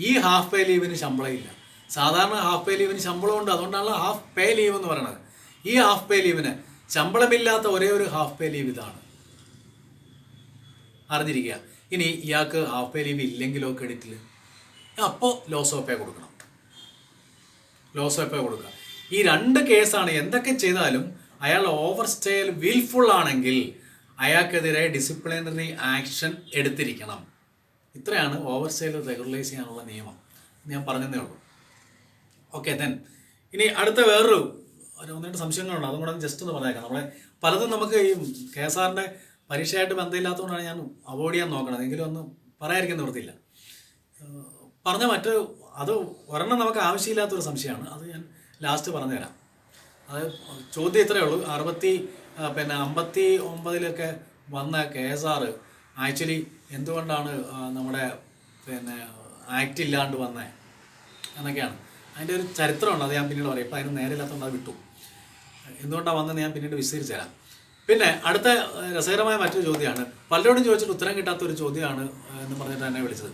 ഈ ഹാഫ് പേ ലീവിന് ശമ്പളമില്ല. സാധാരണ ഹാഫ് പേ ലീവിന് ശമ്പളമുണ്ട്, അതുകൊണ്ടാണ് ഹാഫ് പേ ലീവ് എന്ന് പറയുന്നത്. ഈ ഹാഫ് പേ ലീവിന് ശമ്പളമില്ലാത്ത ഒരേ ഒരു ഹാഫ് പേ ലീവ് ഇതാണ്, അറിഞ്ഞിരിക്കുക. ഇനി ഇയാൾക്ക് ഹാഫ് പേ ലീവ് ഇല്ലെങ്കിലോ ക്രെഡിറ്റിൽ, അപ്പോൾ ലോസ് ഓഫ് പേ കൊടുക്കണം. ലോസ് ഓഫ് പേ കൊടുക്കുക. ഈ രണ്ട് കേസാണ്. എന്തൊക്കെ ചെയ്താലും അയാൾ ഓവർ സ്റ്റേയിൽ വിൽഫുൾ ആണെങ്കിൽ അയാൾക്കെതിരെ ഡിസിപ്ലിനറി ആക്ഷൻ എടുത്തിരിക്കണം. ഇത്രയാണ് ഓവർ സ്റ്റേയിൽ റെഗുലറൈസ് ചെയ്യാനുള്ള നിയമം. ഞാൻ പറഞ്ഞതേ ഉള്ളൂ. ഓക്കെ, ദെൻ ഇനി അടുത്ത വേറൊരു ഒന്ന് രണ്ട് സംശയങ്ങളുണ്ട്, അതും കൂടെ ജസ്റ്റ് ഒന്ന് പറഞ്ഞേക്കാം. നമ്മളെ പലതും നമുക്ക് ഈ KSRന്റെ പരീക്ഷയായിട്ട് ബന്ധമില്ലാത്തതുകൊണ്ടാണ് ഞാൻ അവോയ്ഡ് ചെയ്യാൻ നോക്കണത്. എങ്കിലും ഒന്ന് പറയാതിരിക്കാൻ നിവൃത്തിയില്ല. പറഞ്ഞ അത് ഒരെണ്ണം നമുക്ക് ആവശ്യമില്ലാത്തൊരു സംശയമാണ്. അത് ഞാൻ ലാസ്റ്റ് പറഞ്ഞുതരാം. അത് ചോദ്യം ഇത്രയേ ഉള്ളൂ. 59 വന്ന KSR ആക്ച്വലി എന്തുകൊണ്ടാണ് നമ്മുടെ ആക്ട് ഇല്ലാണ്ട് വന്നത് എന്നൊക്കെയാണ്. അതിൻ്റെ ഒരു ചരിത്രമുണ്ട്, അത് ഞാൻ പിന്നീട് പറയാം. ഇപ്പം അതിന് നേരെയില്ലാത്തതുകൊണ്ട് അത് വിട്ടു. എന്തുകൊണ്ടാണ് വന്നതെന്ന് ഞാൻ പിന്നീട് വിശദീകരിച്ചു തരാം. പിന്നെ അടുത്ത രസകരമായ മറ്റൊരു ചോദ്യമാണ്, പലരോടും ചോദിച്ചിട്ട് ഉത്തരം കിട്ടാത്തൊരു ചോദ്യമാണ് എന്ന് പറഞ്ഞിട്ട് എന്നെ വിളിച്ചത്.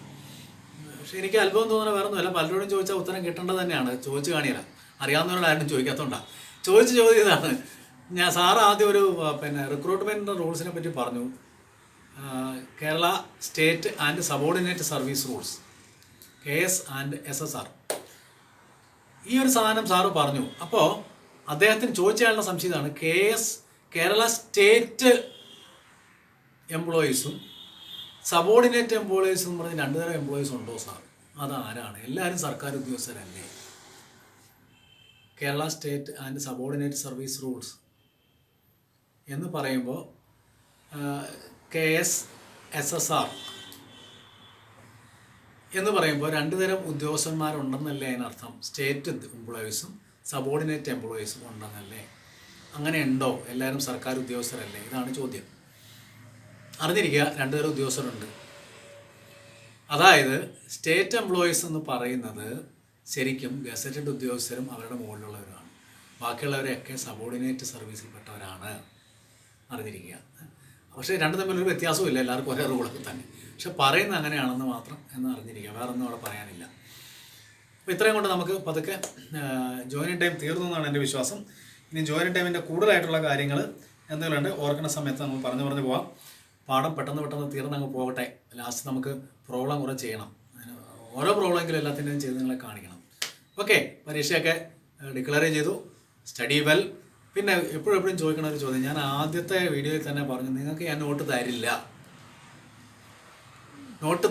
പക്ഷേ എനിക്ക് അത്ഭുതം തോന്നുന്ന വേറെ ഒന്നുമല്ല, പലരോടും ചോദിച്ചാൽ ഉത്തരം കിട്ടേണ്ടത് തന്നെയാണ്. ചോദിച്ചു കാണിയില്ല, അറിയാവുന്നവരോട് ആരും ചോദിക്കാത്തതുകൊണ്ടാണ്. ചോദിച്ച ചോദ്യം ഇതാണ്. സാറ് ആദ്യം ഒരു റിക്രൂട്ട്മെൻറ്റ് റൂൾസിനെ പറ്റി പറഞ്ഞു. Kerala state and subordinate service rules, KS and SSR. ഈ ഒരു സാധനം സാറ് പറഞ്ഞു. അപ്പോൾ അദ്ദേഹത്തിന് ചോദിച്ചാലുള്ള സംശയം ഇതാണ്, കേരള സ്റ്റേറ്റ് എംപ്ലോയീസും സബോർഡിനേറ്റ് എംപ്ലോയീസും എന്ന് പറഞ്ഞ് രണ്ട് തരം എംപ്ലോയീസ് ഉണ്ടോ സാർ? അതാരാണ്? എല്ലാവരും സർക്കാർ ഉദ്യോഗസ്ഥരല്ലേ? Kerala state and subordinate service rules എന്ന് പറയുമ്പോൾ KS SSR എന്ന് പറയുമ്പോൾ രണ്ട് തരം ഉദ്യോഗസ്ഥന്മാരുണ്ടെന്നല്ലേ അതിനർത്ഥം? സ്റ്റേറ്റ് എംപ്ലോയീസും സബോർഡിനേറ്റ് എംപ്ലോയീസും ഉണ്ടെന്നല്ലേ? അങ്ങനെ ഉണ്ടോ? എല്ലാവരും സർക്കാർ ഉദ്യോഗസ്ഥരല്ലേ? ഇതാണ് ചോദ്യം. അറിഞ്ഞിരിക്കുക, രണ്ട് തരം ഉദ്യോഗസ്ഥരുണ്ട്. അതായത് സ്റ്റേറ്റ് എംപ്ലോയീസ് എന്ന് പറയുന്നത് ശരിക്കും ഗസറ്റഡ് ഉദ്യോഗസ്ഥരും അവരുടെ മുകളിലുള്ളവരാണ്. ബാക്കിയുള്ളവരെയൊക്കെ സബോർഡിനേറ്റ് സർവീസിൽപ്പെട്ടവരാണ്, അറിഞ്ഞിരിക്കുക. പക്ഷേ രണ്ട് തമ്മിലൊരു വ്യത്യാസവും ഇല്ല, എല്ലാവർക്കും ഒരേ റൂളൊക്കെ തന്നെ. പക്ഷെ പറയുന്നത് അങ്ങനെയാണെന്ന് മാത്രം എന്ന് അറിഞ്ഞിരിക്കുക, വേറെ ഒന്നും അവിടെ പറയാനില്ല. അപ്പോൾ ഇത്രയും കൊണ്ട് നമുക്ക് പതുക്കെ ജോയിനിങ് ടൈം തീർന്നു എന്നാണ് എൻ്റെ വിശ്വാസം. ഇനി ജോയിനിങ് ടൈമിൻ്റെ കൂടുതലായിട്ടുള്ള കാര്യങ്ങൾ എന്തെങ്കിലും ഉണ്ട് ഓർക്കുന്ന സമയത്ത് നമുക്ക് പറഞ്ഞു പോവാം. പാഠം പെട്ടെന്ന് തീർന്നങ്ങ് പോകട്ടെ. ലാസ്റ്റ് നമുക്ക് പ്രോബ്ലം കുറേ ചെയ്യണം. ഓരോ പ്രോബ്ലമെങ്കിലും എല്ലാത്തിൻ്റെയും ചെയ്ത് നിങ്ങളെ കാണിക്കണം. ഓക്കെ, പരീക്ഷയൊക്കെ ഡിക്ലെയർ ചെയ്തു. Study well. പിന്നെ എപ്പോഴും ചോദിക്കണ ഒരു ചോദ്യം, ഞാൻ ആദ്യത്തെ വീഡിയോയിൽ തന്നെ പറഞ്ഞു, നിങ്ങൾക്ക് ഞാൻ നോട്ട്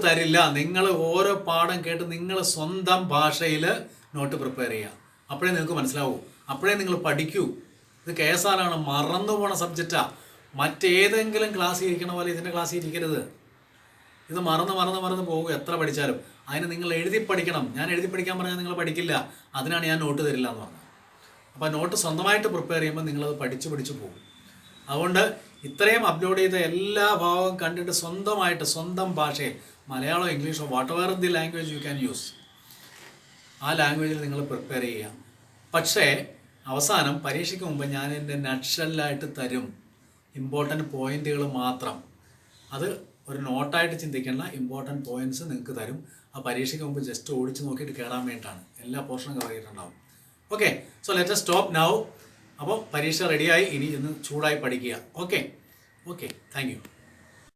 തരില്ല. നിങ്ങൾ ഓരോ പാഠം കേട്ട് നിങ്ങൾ സ്വന്തം ഭാഷയിൽ നോട്ട് പ്രിപ്പയർ ചെയ്യുക. അപ്പോഴേ നിങ്ങൾക്ക് മനസ്സിലാവൂ, അപ്പോഴേ നിങ്ങൾ പഠിക്കൂ. ഇത് KSR ആണ്, മറന്നു പോണ സബ്ജക്റ്റാണ്. മറ്റേതെങ്കിലും ക്ലാസ്സിൽ ഇരിക്കണ പോലെ ഇതിൻ്റെ ക്ലാസ്സിൽ ഇരിക്കരുത്. ഇത് മറന്ന് പോകും എത്ര പഠിച്ചാലും. അതിന് നിങ്ങൾ എഴുതി പഠിക്കണം. ഞാൻ എഴുതി പഠിക്കാൻ പറഞ്ഞാൽ നിങ്ങൾ പഠിക്കില്ല. അതിനാണ് ഞാൻ നോട്ട് തരില്ല എന്ന് പറഞ്ഞത്. അപ്പോൾ നോട്ട് സ്വന്തമായിട്ട് പ്രിപ്പയർ ചെയ്യുമ്പോൾ നിങ്ങളത് പഠിച്ചു പോകും. അതുകൊണ്ട് ഇത്രയും അപ്ലോഡ് ചെയ്ത എല്ലാ ഭാഗവും കണ്ടിട്ട് സ്വന്തമായിട്ട് സ്വന്തം ഭാഷയിൽ മലയാളമോ ഇംഗ്ലീഷോ whatever the language you can use, ആ ലാംഗ്വേജിൽ നിങ്ങൾ പ്രിപ്പയർ ചെയ്യുക. പക്ഷേ അവസാനം പരീക്ഷയ്ക്ക് മുമ്പ് ഞാൻ എൻ്റെ നട്ട്ഷെല്ലായിട്ട് തരും, ഇമ്പോർട്ടൻറ്റ് പോയിൻറ്റുകൾ മാത്രം. അത് ഒരു നോട്ടായിട്ട് ചിന്തിക്കേണ്ട, ഇമ്പോർട്ടൻറ്റ് പോയിൻറ്റ്സ് നിങ്ങൾക്ക് തരും. ആ പരീക്ഷയ്ക്ക് മുമ്പ് ജസ്റ്റ് ഓടിച്ച് നോക്കിയിട്ട് കയറാൻ വേണ്ടിയിട്ടാണ്. എല്ലാ പോർഷനും കവർ ചെയ്തിട്ടുണ്ടാവും. Okay, so let us stop now. അപ്പോൾ പരീക്ഷ റെഡിയായി, ഇനി ഇന്ന് ചൂടായി പഠിക്കുക. Okay, thank you.